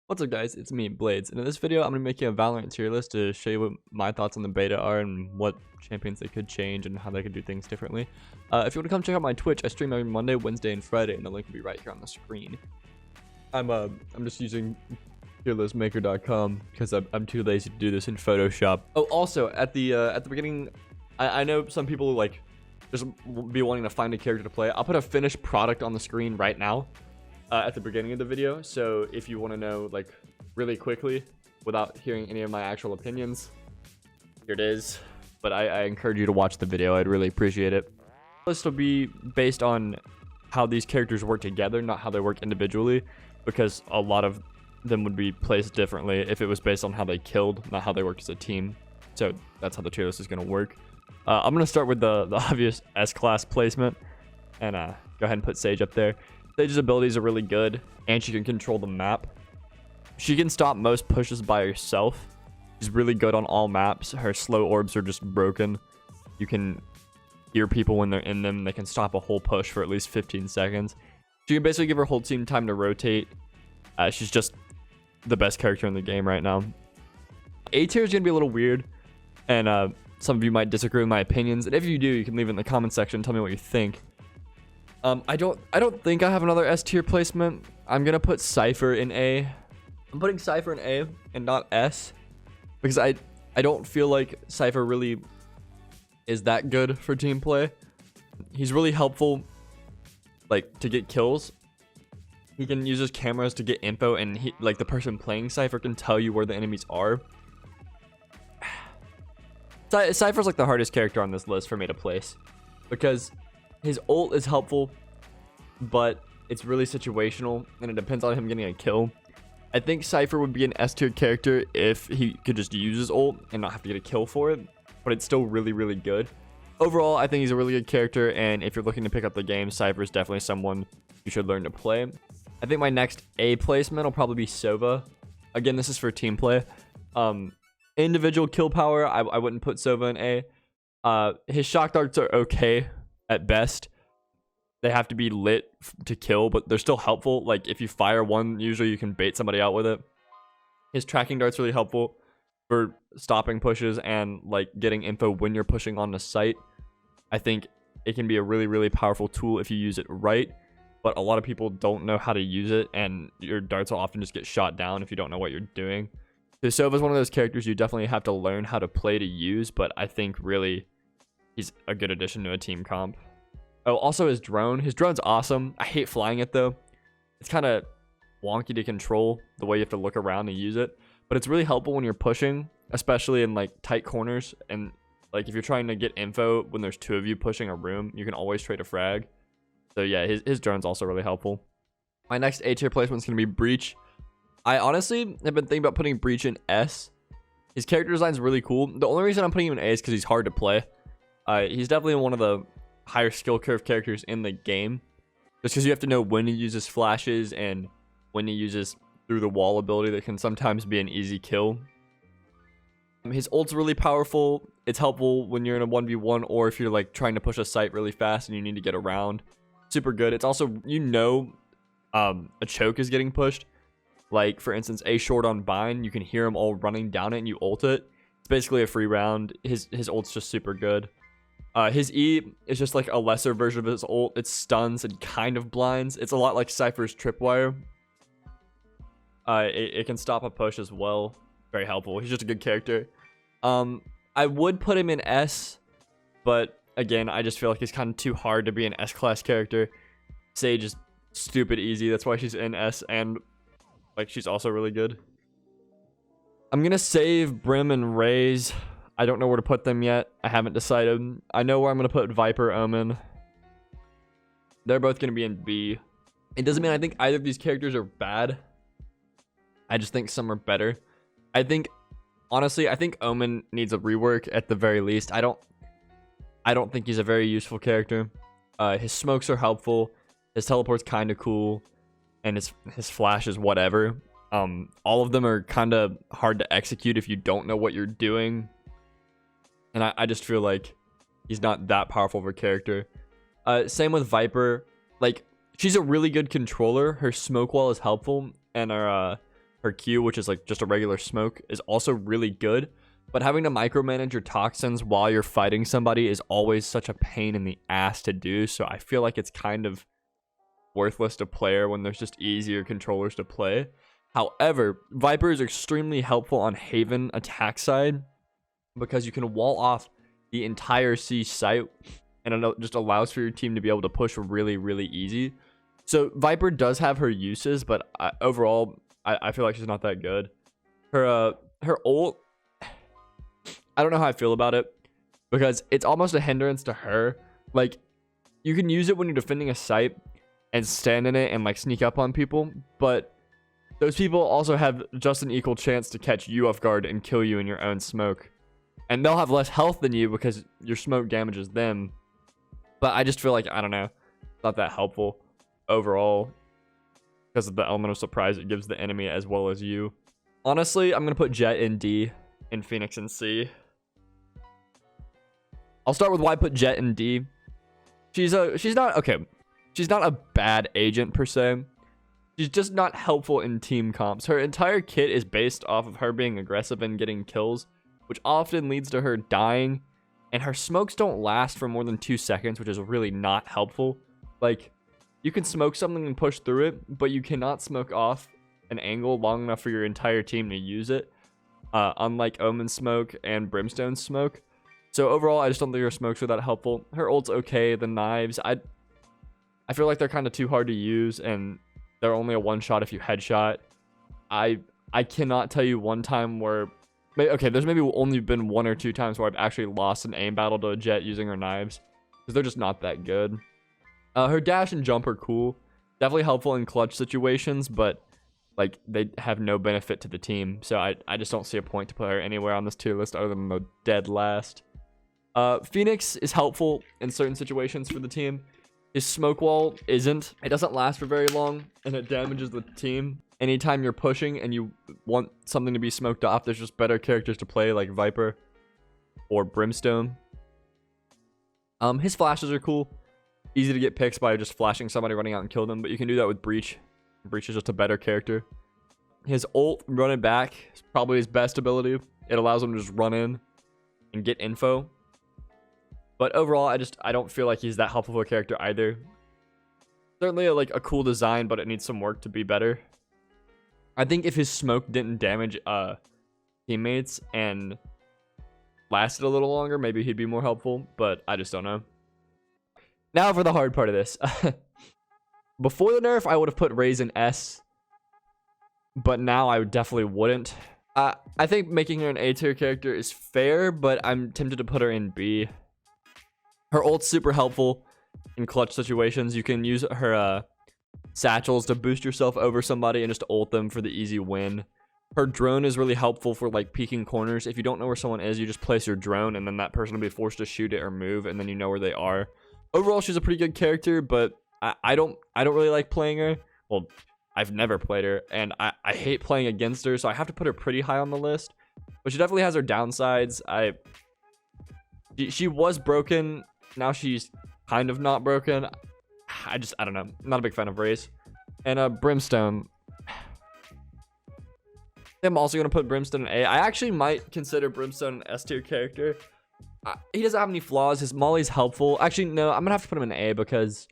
What's up guys, it's me, Blades, and in this video I'm going to be making a Valorant tier list to show you what my thoughts on the beta are and what champions they could change and how they could do things differently. If you want to come check out my Twitch, I stream every Monday, Wednesday, and Friday, and the link will be right here on the screen. I'm just using tierlistmaker.com because I'm too lazy to do this in Photoshop. Oh, also at the beginning, I know some people like just be wanting to find a character to play. I'll put a finished product on the screen right now. At the beginning of the video, so if you want to know like really quickly without hearing any of my actual opinions, here it is. But I encourage you to watch the video. I'd really appreciate it. This will be based on how these characters work together, not how they work individually, because a lot of them would be placed differently if it was based on how they killed, not how they work as a team. So that's how the tier list is going to work. I'm going to start with the obvious S-class placement, and go ahead and put Sage up there. Sage's abilities are really good, and she can control the map. She can stop most pushes by herself. She's really good on all maps. Her slow orbs are just broken. You can hear people when they're in them. They can stop a whole push for at least 15 seconds. She can basically give her whole team time to rotate. She's just the best character in the game right now. A tier is going to be a little weird, and some of you might disagree with my opinions. And if you do, you can leave it in the comment section and tell me what you think. I don't think I have another S tier placement. I'm gonna put Cypher in A. I'm putting Cypher in A and not S because I don't feel like Cypher really is that good for team play. He's really helpful like to get kills. He can use his cameras to get info, and he, like the person playing Cypher, can tell you where the enemies are. Cypher's like the hardest character on this list for me to place because his ult is helpful, but it's really situational, and it depends on him getting a kill. I think Cypher would be an S tier character if he could just use his ult and not have to get a kill for it, but it's still really, really good. Overall, I think he's a really good character, and if you're looking to pick up the game, Cypher is definitely someone you should learn to play. I think my next A placement will probably be Silva. Again, this is for team play. Individual kill power, I wouldn't put Silva in A. His shock darts are okay at best. They have to be lit to kill, but they're still helpful. Like if you fire one, usually you can bait somebody out with it. His tracking dart's really helpful for stopping pushes and like getting info when you're pushing on the site. I think it can be a really, really powerful tool if you use it right, but a lot of people don't know how to use it, and your darts will often just get shot down if you don't know what you're doing. So Silva's one of those characters you definitely have to learn how to play to use, but I think really he's a good addition to a team comp. Oh, also his drone. His drone's awesome. I hate flying it though. It's kind of wonky to control the way you have to look around and use it. But it's really helpful when you're pushing, especially in like tight corners. And like if you're trying to get info when there's two of you pushing a room, you can always trade a frag. So yeah, his drone's also really helpful. My next A tier placement is going to be Breach. I honestly have been thinking about putting Breach in S. His character design is really cool. The only reason I'm putting him in A is because he's hard to play. He's definitely one of the higher skill curve characters in the game, just because you have to know when he uses flashes and when he uses through the wall ability that can sometimes be an easy kill. His ult's really powerful. It's helpful when you're in a 1v1 or if you're like trying to push a site really fast and you need to get around. Super good. It's also, a choke is getting pushed. Like for instance, A short on bind, you can hear them all running down it and you ult it. It's basically a free round. His ult's just super good. His E is just like a lesser version of his ult. It stuns and kind of blinds. It's a lot like Cypher's tripwire. It can stop a push as well. Very helpful. He's just a good character. I would put him in S, but again, I just feel like he's kind of too hard to be an S-class character. Sage is stupid easy. That's why she's in S, and like she's also really good. I'm gonna save Brim and Raze. I don't know where to put them yet. I haven't decided. I know where I'm going to put Viper, Omen. They're both going to be in B. It doesn't mean I think either of these characters are bad. I just think some are better. Honestly, I think Omen needs a rework at the very least. I don't think he's a very useful character. His smokes are helpful. His teleport's kind of cool. And his flash is whatever. All of them are kind of hard to execute if you don't know what you're doing. And I just feel like he's not that powerful of a character. Same with Viper. Like, she's a really good controller. Her smoke wall is helpful. And her her Q, which is like just a regular smoke, is also really good. But having to micromanage your toxins while you're fighting somebody is always such a pain in the ass to do. So I feel like it's kind of worthless to play her when there's just easier controllers to play. However, Viper is extremely helpful on Haven attack side because you can wall off the entire C site, and it just allows for your team to be able to push really, really easy. So Viper does have her uses, but overall, I feel like she's not that good. Her ult, I don't know how I feel about it because it's almost a hindrance to her. Like, you can use it when you're defending a site and stand in it and like sneak up on people, but those people also have just an equal chance to catch you off guard and kill you in your own smoke. And they'll have less health than you because your smoke damages them. But I just feel like, I don't know, it's not that helpful overall because of the element of surprise it gives the enemy as well as you. Honestly, I'm going to put Jett in D and Phoenix in C. I'll start with why I put Jett in D. She's not a bad agent per se. She's just not helpful in team comps. Her entire kit is based off of her being aggressive and getting kills, which often leads to her dying, and her smokes don't last for more than 2 seconds, which is really not helpful. Like, you can smoke something and push through it, but you cannot smoke off an angle long enough for your entire team to use it, unlike Omen smoke and Brimstone smoke. So overall, I just don't think her smokes are that helpful. Her ult's okay. The knives, I feel like they're kind of too hard to use, and they're only a one shot if you headshot. I cannot tell you one time where, okay, there's maybe only been 1 or 2 times where I've actually lost an aim battle to a Jett using her knives, because they're just not that good. Her dash and jump are cool, definitely helpful in clutch situations, but like they have no benefit to the team. So I just don't see a point to put her anywhere on this tier list other than the dead last. Phoenix is helpful in certain situations for the team. His smoke wall isn't. It doesn't last for very long, and it damages the team. Anytime you're pushing and you want something to be smoked off, there's just better characters to play, like Viper or Brimstone. His flashes are cool. Easy to get picks by just flashing somebody, running out and kill them, but you can do that with Breach. Breach is just a better character. His ult, running back, is probably his best ability. It allows him to just run in and get info. But overall, I don't feel like he's that helpful of a character either. Certainly a cool design, but it needs some work to be better. I think if his smoke didn't damage teammates and lasted a little longer, maybe he'd be more helpful, but I just don't know. Now for the hard part of this. Before the nerf, I would have put Raze in S, but now I definitely wouldn't. I think making her an A tier character is fair, but I'm tempted to put her in B. Her ult's super helpful in clutch situations. You can use her satchels to boost yourself over somebody and just ult them for the easy win. Her drone is really helpful for like peeking corners. If you don't know where someone is, you just place your drone and then that person will be forced to shoot it or move, and then you know where they are. Overall, she's a pretty good character, but I don't really like playing her. Well, I've never played her, and I hate playing against her, so I have to put her pretty high on the list. But she definitely has her downsides. She was broken. Now she's kind of not broken. I don't know. I'm not a big fan of Raze. And Brimstone. I'm also going to put Brimstone in A. I actually might consider Brimstone an S tier character. He doesn't have any flaws. His molly's helpful. Actually, no, I'm going to have to put him in A because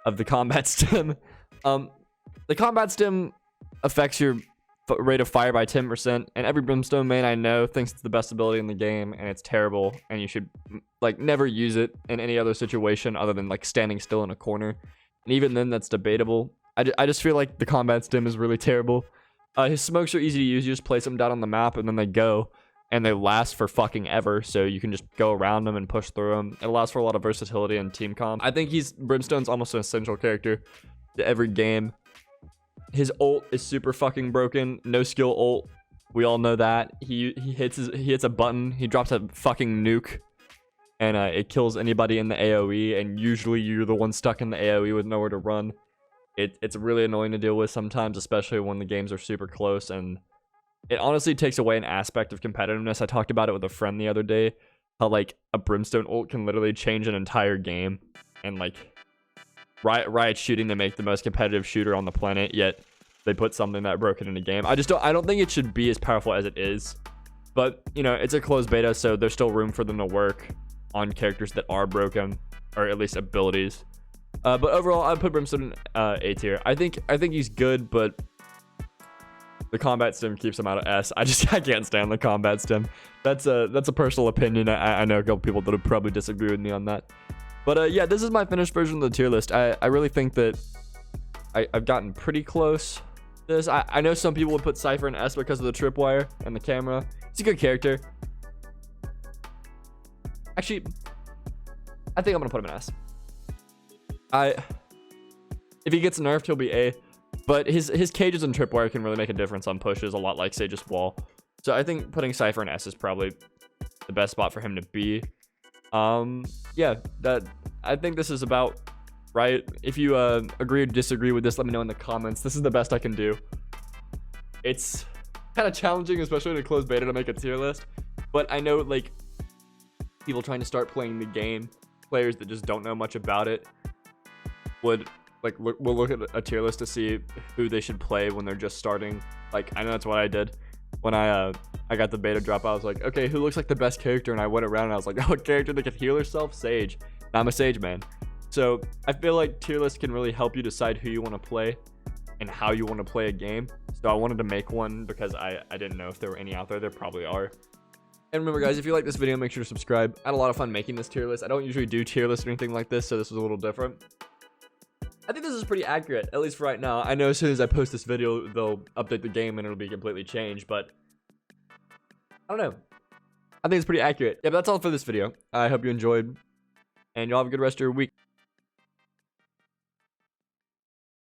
of the combat stim. The combat stim affects your rate of fire by 10%, and every Brimstone main I know thinks it's the best ability in the game, and it's terrible, and you should like never use it in any other situation other than like standing still in a corner, and even then that's debatable. I just feel like the combat stim is really terrible. His smokes are easy to use. You just place them down on the map and then they go, and they last for fucking ever, so you can just go around them and push through them. It allows for a lot of versatility in team comp. I think Brimstone's almost an essential character to every game. His ult is super fucking broken. No skill ult. We all know that. He hits a button. He drops a fucking nuke, and it kills anybody in the AoE. And usually you're the one stuck in the AoE with nowhere to run. It's really annoying to deal with sometimes, especially when the games are super close. And it honestly takes away an aspect of competitiveness. I talked about it with a friend the other day. How like a Brimstone ult can literally change an entire game, and like Riot shooting to make the most competitive shooter on the planet, yet they put something that broken in a game. I don't think it should be as powerful as it is. But, you know, it's a closed beta, so there's still room for them to work on characters that are broken, or at least abilities. But overall, I put Brimstone in A tier. I think he's good, but the combat stim keeps him out of S. I can't stand the combat stim. That's a personal opinion. I know a couple people that would probably disagree with me on that. But yeah, this is my finished version of the tier list. I really think that I've gotten pretty close to this. I know some people would put Cypher in S because of the tripwire and the camera. He's a good character. Actually, I think I'm gonna put him in S. If he gets nerfed, he'll be A. But his cages and tripwire can really make a difference on pushes, a lot like Sage's wall. So I think putting Cypher in S is probably the best spot for him to be. Yeah, I think this is about right. If you agree or disagree with this, let me know in the comments. This is the best I can do. It's kind of challenging, especially in a closed beta, to make a tier list. But I know, like, people trying to start playing the game, players that just don't know much about it, will look at a tier list to see who they should play when they're just starting. Like, I know that's what I did when I got the beta drop. I was like, okay, who looks like the best character? And I went around and I was like, oh, a character that can heal herself? Sage. And I'm a Sage man. So I feel like tier lists can really help you decide who you want to play and how you want to play a game. So I wanted to make one because I didn't know if there were any out there. There probably are. And remember, guys, if you like this video, make sure to subscribe. I had a lot of fun making this tier list. I don't usually do tier lists or anything like this, so this was a little different. I think this is pretty accurate, at least for right now. I know as soon as I post this video, they'll update the game and it'll be completely changed, but I don't know. I think it's pretty accurate. Yeah, but that's all for this video. I hope you enjoyed, and y'all have a good rest of your week.